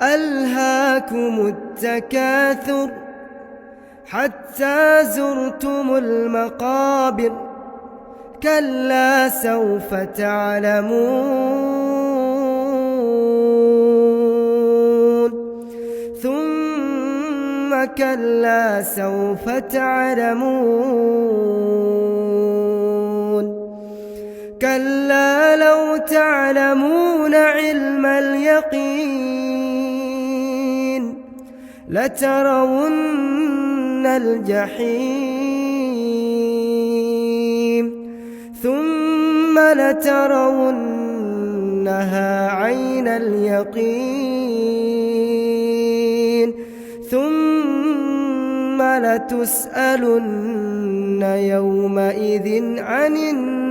ألهاكم التكاثر حتى زرتم المقابر كلا سوف تعلمون ثم كلا سوف تعلمون كلا لو تعلمون علم اليقين لترون الجحيم ثم لترونها عين اليقين ثم لتسألن يومئذ عن النعيم.